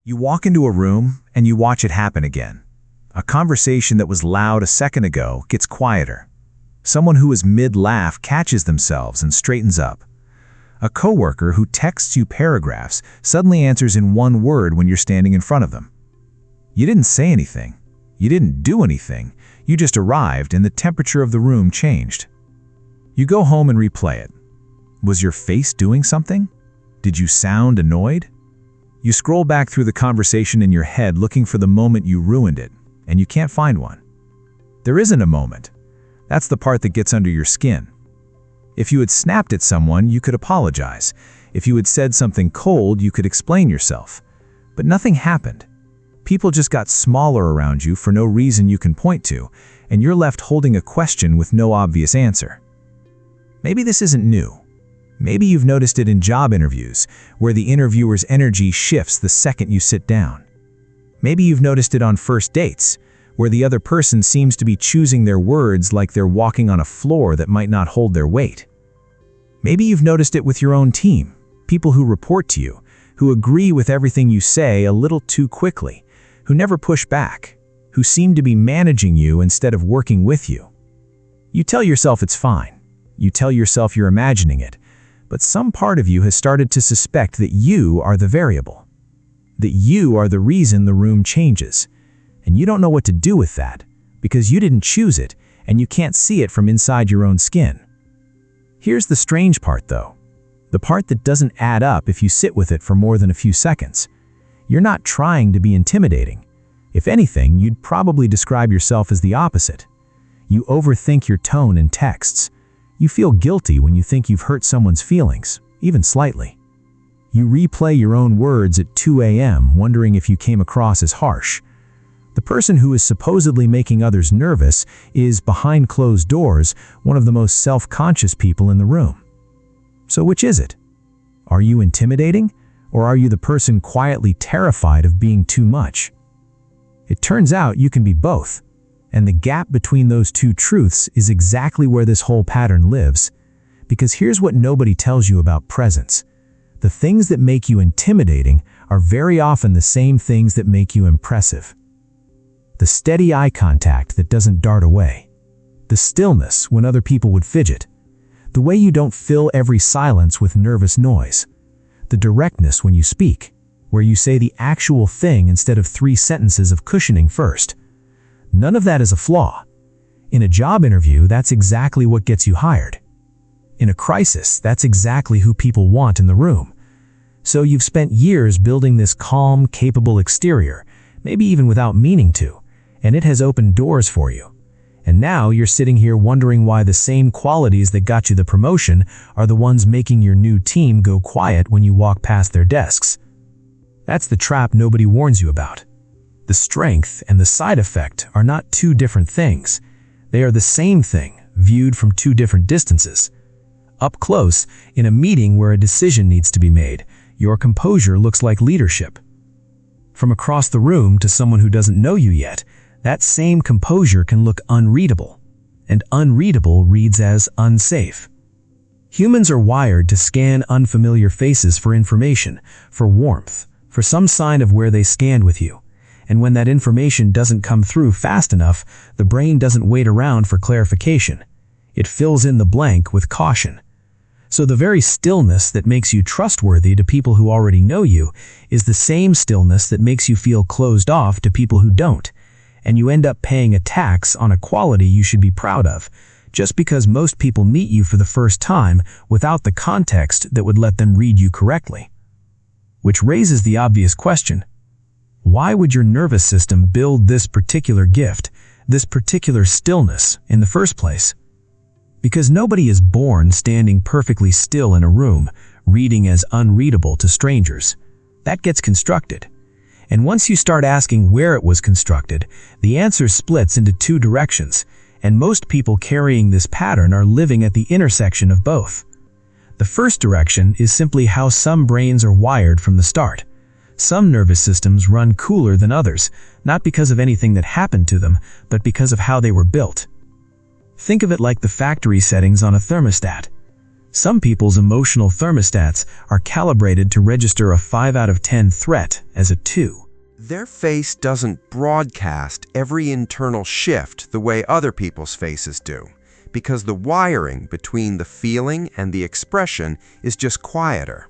You walk into a room and you watch it happen again. A conversation that was loud a second ago gets quieter. Someone who was mid-laugh catches themselves and straightens up. A coworker who texts you paragraphs suddenly answers in one word when you're standing in front of them. You didn't say anything. You didn't do anything. You just arrived and the temperature of the room changed. You go home and replay it. Was your face doing something? Did you sound annoyed? You scroll back through the conversation in your head looking for the moment you ruined it, and you can't find one. There isn't a moment. That's the part that gets under your skin. If you had snapped at someone, you could apologize. If you had said something cold, you could explain yourself. But nothing happened. People just got smaller around you for no reason you can point to, and you're left holding a question with no obvious answer. Maybe this isn't new. Maybe you've noticed it in job interviews, where the interviewer's energy shifts the second you sit down. Maybe you've noticed it on first dates, where the other person seems to be choosing their words like they're walking on a floor that might not hold their weight. Maybe you've noticed it with your own team, people who report to you, who agree with everything you say a little too quickly, who never push back, who seem to be managing you instead of working with you. You tell yourself it's fine. You tell yourself you're imagining it. But some part of you has started to suspect that you are the variable, that you are the reason the room changes, and you don't know what to do with that because you didn't choose it and you can't see it from inside your own skin. Here's the strange part though, the part that doesn't add up if you sit with it for more than a few seconds. You're not trying to be intimidating. If anything, you'd probably describe yourself as the opposite. You overthink your tone in texts. You feel guilty when you think you've hurt someone's feelings, even slightly. You replay your own words at 2 a.m. wondering if you came across as harsh. The person who is supposedly making others nervous is, behind closed doors, one of the most self-conscious people in the room. So which is it? Are you intimidating, or are you the person quietly terrified of being too much? It turns out you can be both. And the gap between those two truths is exactly where this whole pattern lives. Because here's what nobody tells you about presence. The things that make you intimidating are very often the same things that make you impressive. The steady eye contact that doesn't dart away. The stillness when other people would fidget. The way you don't fill every silence with nervous noise. The directness when you speak, where you say the actual thing instead of 3 sentences of cushioning first. None of that is a flaw. In a job interview, that's exactly what gets you hired. In a crisis, that's exactly who people want in the room. So you've spent years building this calm, capable exterior, maybe even without meaning to, and it has opened doors for you. And now you're sitting here wondering why the same qualities that got you the promotion are the ones making your new team go quiet when you walk past their desks. That's the trap nobody warns you about. The strength and the side effect are not two different things. They are the same thing, viewed from two different distances. Up close, in a meeting where a decision needs to be made, your composure looks like leadership. From across the room to someone who doesn't know you yet, that same composure can look unreadable. And unreadable reads as unsafe. Humans are wired to scan unfamiliar faces for information, for warmth, for some sign of where they scanned with you. And when that information doesn't come through fast enough, the brain doesn't wait around for clarification. It fills in the blank with caution. So the very stillness that makes you trustworthy to people who already know you is the same stillness that makes you feel closed off to people who don't. And you end up paying a tax on a quality you should be proud of, just because most people meet you for the first time without the context that would let them read you correctly. Which raises the obvious question. Why would your nervous system build this particular gift, this particular stillness, in the first place? Because nobody is born standing perfectly still in a room, reading as unreadable to strangers. That gets constructed. And once you start asking where it was constructed, the answer splits into two directions, and most people carrying this pattern are living at the intersection of both. The first direction is simply how some brains are wired from the start. Some nervous systems run cooler than others, not because of anything that happened to them, but because of how they were built. Think of it like the factory settings on a thermostat. Some people's emotional thermostats are calibrated to register a 5 out of 10 threat as a 2. Their face doesn't broadcast every internal shift the way other people's faces do, because the wiring between the feeling and the expression is just quieter.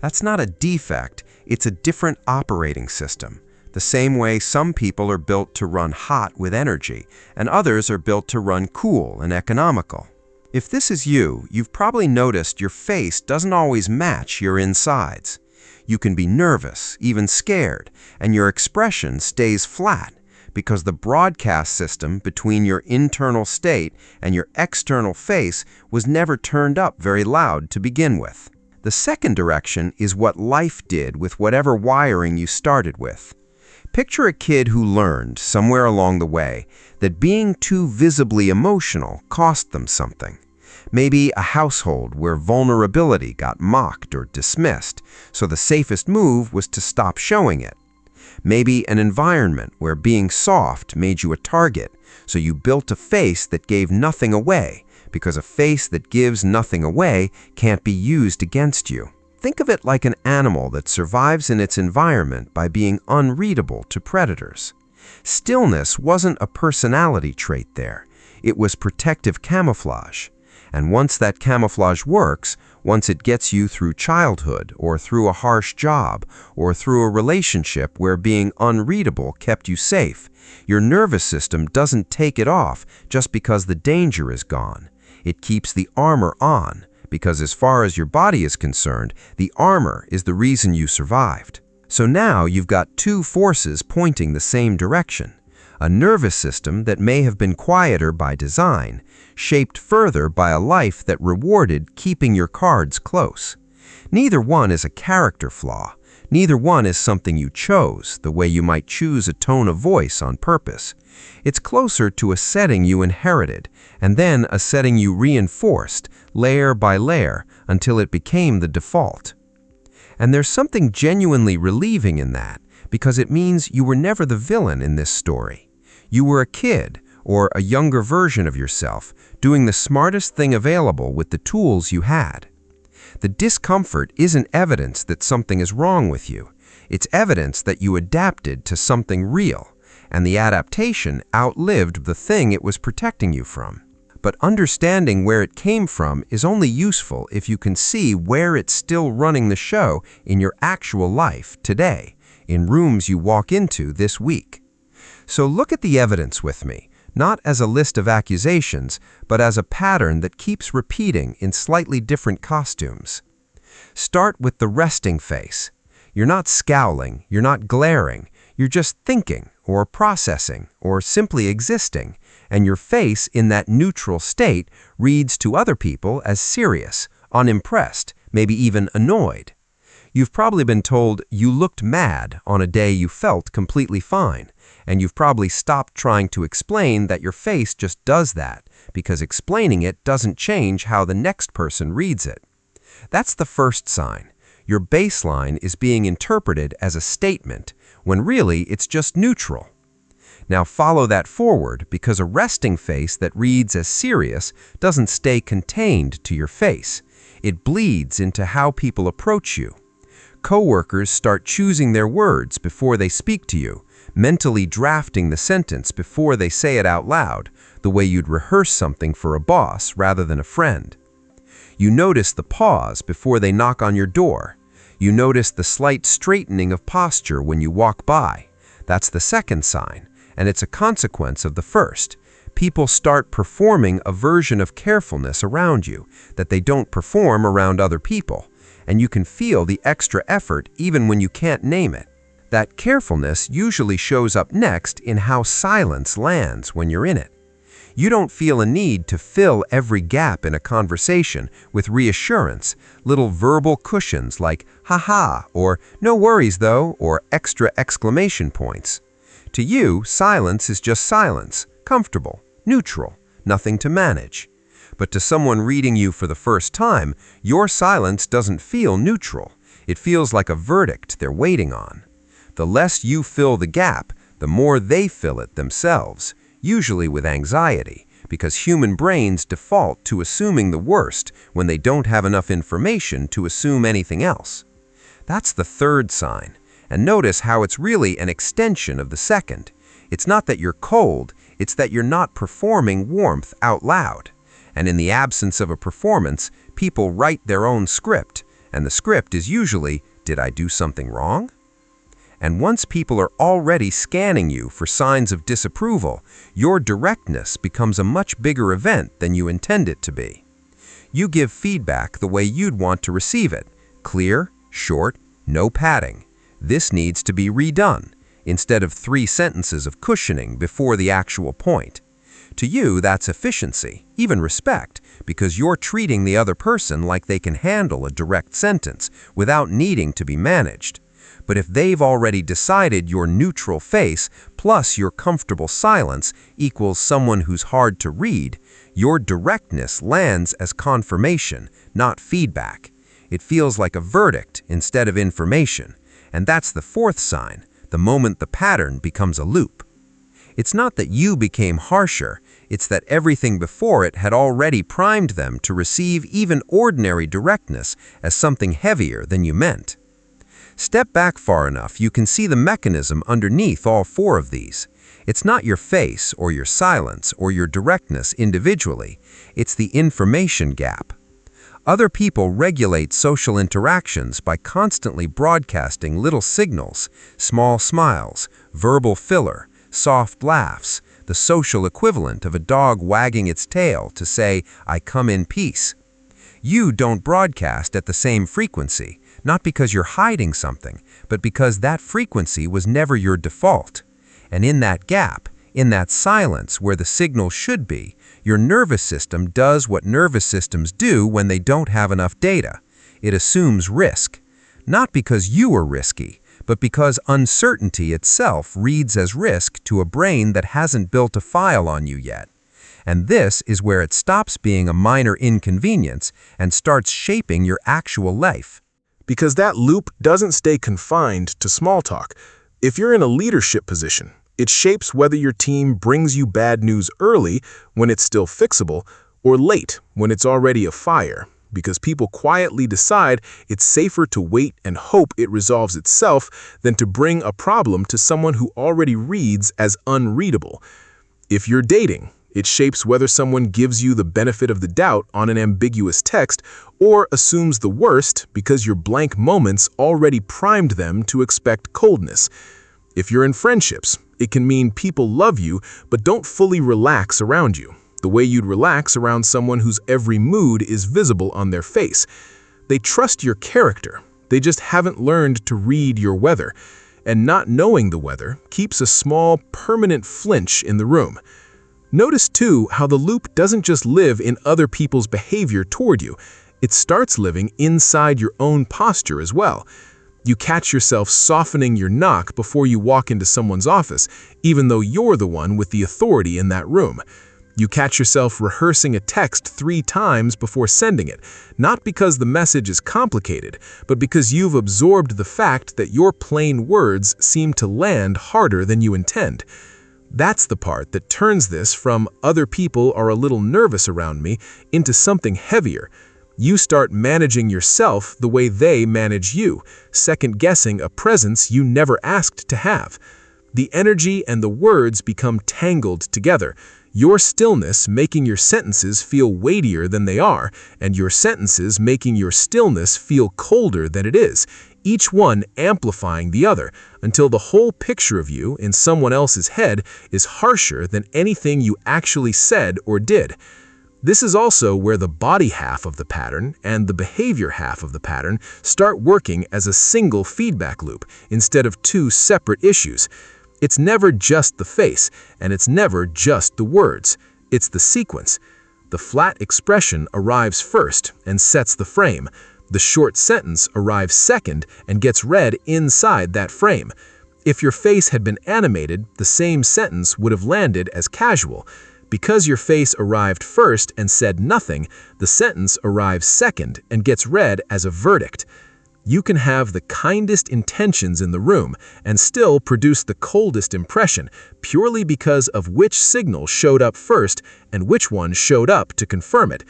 That's not a defect, it's a different operating system. The same way some people are built to run hot with energy, and others are built to run cool and economical. If this is you, you've probably noticed your face doesn't always match your insides. You can be nervous, even scared, and your expression stays flat because the broadcast system between your internal state and your external face was never turned up very loud to begin with. The second direction is what life did with whatever wiring you started with. Picture a kid who learned, somewhere along the way, that being too visibly emotional cost them something. Maybe a household where vulnerability got mocked or dismissed, so the safest move was to stop showing it. Maybe an environment where being soft made you a target, so you built a face that gave nothing away, because a face that gives nothing away can't be used against you. Think of it like an animal that survives in its environment by being unreadable to predators. Stillness wasn't a personality trait there. It was protective camouflage. And once that camouflage works, once it gets you through childhood or through a harsh job or through a relationship where being unreadable kept you safe, your nervous system doesn't take it off just because the danger is gone. It keeps the armor on, because as far as your body is concerned, the armor is the reason you survived. So now you've got two forces pointing the same direction. A nervous system that may have been quieter by design, shaped further by a life that rewarded keeping your cards close. Neither one is a character flaw. Neither one is something you chose, the way you might choose a tone of voice on purpose. It's closer to a setting you inherited, and then a setting you reinforced, layer by layer, until it became the default. And there's something genuinely relieving in that, because it means you were never the villain in this story. You were a kid, or a younger version of yourself, doing the smartest thing available with the tools you had. The discomfort isn't evidence that something is wrong with you. It's evidence that you adapted to something real, and the adaptation outlived the thing it was protecting you from. But understanding where it came from is only useful if you can see where it's still running the show in your actual life today, in rooms you walk into this week. So look at the evidence with me, not as a list of accusations, but as a pattern that keeps repeating in slightly different costumes. Start with the resting face. You're not scowling, you're not glaring, you're just thinking, or processing, or simply existing, and your face in that neutral state reads to other people as serious, unimpressed, maybe even annoyed. You've probably been told you looked mad on a day you felt completely fine, and you've probably stopped trying to explain that your face just does that, because explaining it doesn't change how the next person reads it. That's the first sign. Your baseline is being interpreted as a statement, when really it's just neutral. Now follow that forward, because a resting face that reads as serious doesn't stay contained to your face. It bleeds into how people approach you. Coworkers start choosing their words before they speak to you, mentally drafting the sentence before they say it out loud, the way you'd rehearse something for a boss rather than a friend. You notice the pause before they knock on your door. You notice the slight straightening of posture when you walk by. That's the second sign, and it's a consequence of the first. People start performing a version of carefulness around you that they don't perform around other people, and you can feel the extra effort even when you can't name it. That carefulness usually shows up next in how silence lands when you're in it. You don't feel a need to fill every gap in a conversation with reassurance, little verbal cushions like "haha" or "no worries though" or extra exclamation points. To you, silence is just silence, comfortable, neutral, nothing to manage. But to someone reading you for the first time, your silence doesn't feel neutral. It feels like a verdict they're waiting on. The less you fill the gap, the more they fill it themselves, usually with anxiety, because human brains default to assuming the worst when they don't have enough information to assume anything else. That's the third sign, and notice how it's really an extension of the second. It's not that you're cold, it's that you're not performing warmth out loud. And in the absence of a performance, people write their own script, and the script is usually, "Did I do something wrong?" And once people are already scanning you for signs of disapproval, your directness becomes a much bigger event than you intend it to be. You give feedback the way you'd want to receive it, clear, short, no padding. This needs to be redone, instead of 3 sentences of cushioning before the actual point. To you, that's efficiency, even respect, because you're treating the other person like they can handle a direct sentence without needing to be managed. But if they've already decided your neutral face plus your comfortable silence equals someone who's hard to read, your directness lands as confirmation, not feedback. It feels like a verdict instead of information. And that's the fourth sign, the moment the pattern becomes a loop. It's not that you became harsher, it's that everything before it had already primed them to receive even ordinary directness as something heavier than you meant. Step back far enough, you can see the mechanism underneath all 4 of these. It's not your face or your silence or your directness individually, it's the information gap. Other people regulate social interactions by constantly broadcasting little signals, small smiles, verbal filler, soft laughs, the social equivalent of a dog wagging its tail to say, "I come in peace." You don't broadcast at the same frequency, not because you're hiding something, but because that frequency was never your default. And in that gap, in that silence where the signal should be, your nervous system does what nervous systems do when they don't have enough data. It assumes risk. Not because you are risky, but because uncertainty itself reads as risk to a brain that hasn't built a file on you yet. And this is where it stops being a minor inconvenience and starts shaping your actual life. Because that loop doesn't stay confined to small talk. If you're in a leadership position, it shapes whether your team brings you bad news early when it's still fixable or late when it's already a fire, because people quietly decide it's safer to wait and hope it resolves itself than to bring a problem to someone who already reads as unreadable. If you're dating, it shapes whether someone gives you the benefit of the doubt on an ambiguous text or assumes the worst because your blank moments already primed them to expect coldness. If you're in friendships, it can mean people love you but don't fully relax around you, the way you'd relax around someone whose every mood is visible on their face. They trust your character, they just haven't learned to read your weather, and not knowing the weather keeps a small, permanent flinch in the room. Notice, too, how the loop doesn't just live in other people's behavior toward you. It starts living inside your own posture as well. You catch yourself softening your knock before you walk into someone's office, even though you're the one with the authority in that room. You catch yourself rehearsing a text 3 times before sending it, not because the message is complicated, but because you've absorbed the fact that your plain words seem to land harder than you intend. That's the part that turns this from "other people are a little nervous around me" into something heavier. You start managing yourself the way they manage you, second-guessing a presence you never asked to have. The energy and the words become tangled together, your stillness making your sentences feel weightier than they are, and your sentences making your stillness feel colder than it is, each one amplifying the other, until the whole picture of you in someone else's head is harsher than anything you actually said or did. This is also where the body half of the pattern and the behavior half of the pattern start working as a single feedback loop instead of 2 separate issues. It's never just the face, and it's never just the words. It's the sequence. The flat expression arrives first and sets the frame. The short sentence arrives second and gets read inside that frame. If your face had been animated, the same sentence would have landed as casual. Because your face arrived first and said nothing, the sentence arrives second and gets read as a verdict. You can have the kindest intentions in the room and still produce the coldest impression purely because of which signal showed up first and which one showed up to confirm it.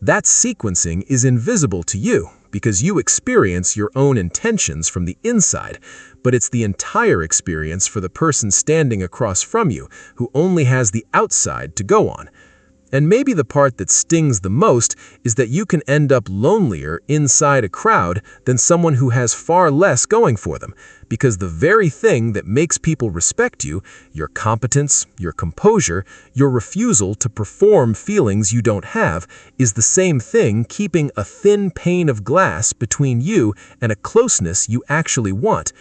That sequencing is invisible to you because you experience your own intentions from the inside, but it's the entire experience for the person standing across from you who only has the outside to go on. And maybe the part that stings the most is that you can end up lonelier inside a crowd than someone who has far less going for them, because the very thing that makes people respect you, your competence, your composure, your refusal to perform feelings you don't have, is the same thing keeping a thin pane of glass between you and a closeness you actually want.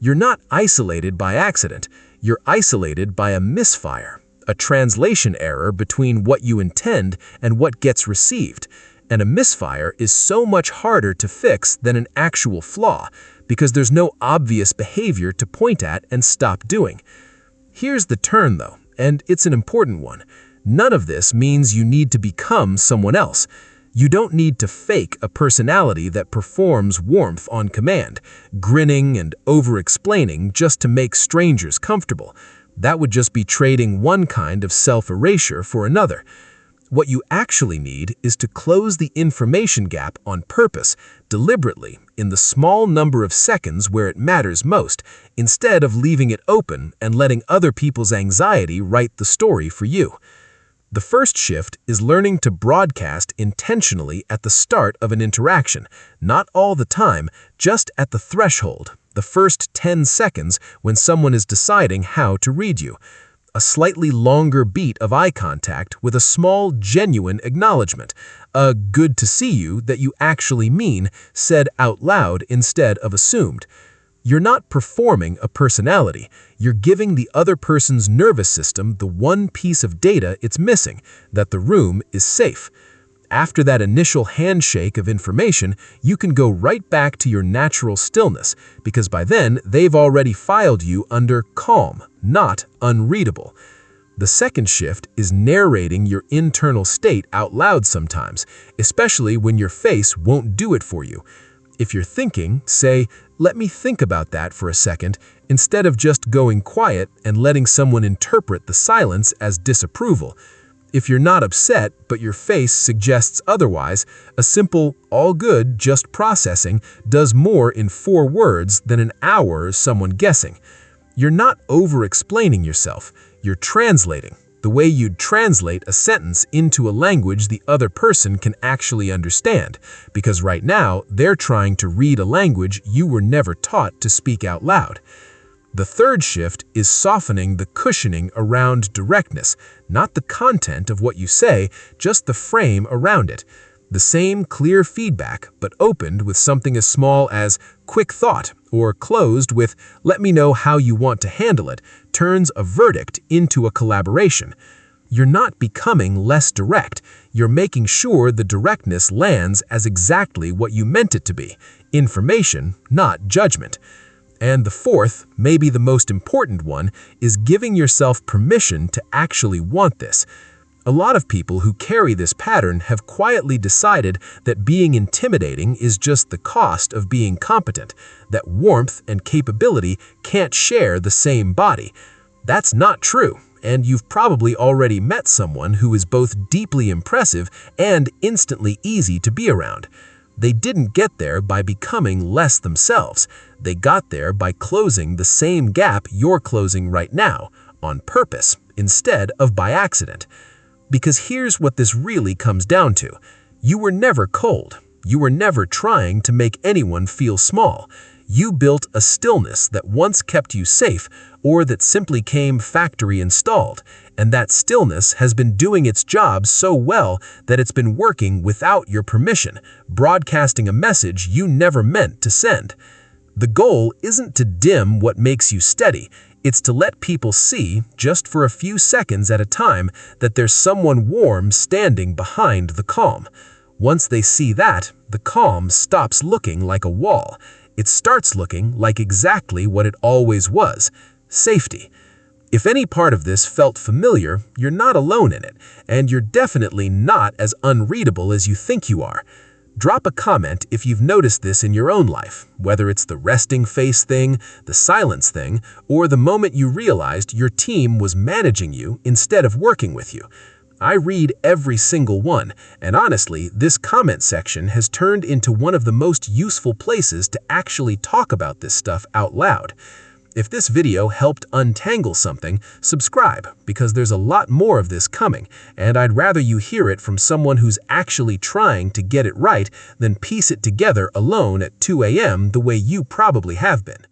You're not isolated by accident, you're isolated by a misfire. A translation error between what you intend and what gets received. And a misfire is so much harder to fix than an actual flaw, because there's no obvious behavior to point at and stop doing. Here's the turn, though, and it's an important one. None of this means you need to become someone else. You don't need to fake a personality that performs warmth on command, grinning and over-explaining just to make strangers comfortable. That would just be trading one kind of self-erasure for another. What you actually need is to close the information gap on purpose, deliberately, in the small number of seconds where it matters most, instead of leaving it open and letting other people's anxiety write the story for you. The first shift is learning to broadcast intentionally at the start of an interaction, not all the time, just at the threshold. The first 10 seconds when someone is deciding how to read you. A slightly longer beat of eye contact with a small, genuine acknowledgement. A good to see you that you actually mean, said out loud instead of assumed. You're not performing a personality. You're giving the other person's nervous system the one piece of data it's missing, that the room is safe. After that initial handshake of information, you can go right back to your natural stillness, because by then they've already filed you under calm, not unreadable. The second shift is narrating your internal state out loud sometimes, especially when your face won't do it for you. If you're thinking, say, "Let me think about that for a second," instead of just going quiet and letting someone interpret the silence as disapproval. If you're not upset, but your face suggests otherwise, a simple, all good, just processing does more in 4 words than an hour of someone guessing. You're not over-explaining yourself, you're translating, the way you'd translate a sentence into a language the other person can actually understand, because right now they're trying to read a language you were never taught to speak out loud. The third shift is softening the cushioning around directness, not the content of what you say, just the frame around it. The same clear feedback, but opened with something as small as quick thought or closed with let me know how you want to handle it, turns a verdict into a collaboration. You're not becoming less direct. You're making sure the directness lands as exactly what you meant it to be, information, not judgment. And the fourth, maybe the most important one, is giving yourself permission to actually want this. A lot of people who carry this pattern have quietly decided that being intimidating is just the cost of being competent, that warmth and capability can't share the same body. That's not true, and you've probably already met someone who is both deeply impressive and instantly easy to be around. They didn't get there by becoming less themselves. They got there by closing the same gap you're closing right now, on purpose, instead of by accident. Because here's what this really comes down to. You were never cold. You were never trying to make anyone feel small. You built a stillness that once kept you safe, or that simply came factory installed, and that stillness has been doing its job so well that it's been working without your permission, broadcasting a message you never meant to send. The goal isn't to dim what makes you steady, it's to let people see, just for a few seconds at a time, that there's someone warm standing behind the calm. Once they see that, the calm stops looking like a wall. It starts looking like exactly what it always was, safety. If any part of this felt familiar, you're not alone in it, and you're definitely not as unreadable as you think you are. Drop a comment if you've noticed this in your own life, whether it's the resting face thing, the silence thing, or the moment you realized your team was managing you instead of working with you. I read every single one, and honestly, this comment section has turned into one of the most useful places to actually talk about this stuff out loud. If this video helped untangle something, subscribe, because there's a lot more of this coming, and I'd rather you hear it from someone who's actually trying to get it right than piece it together alone at 2 a.m. the way you probably have been.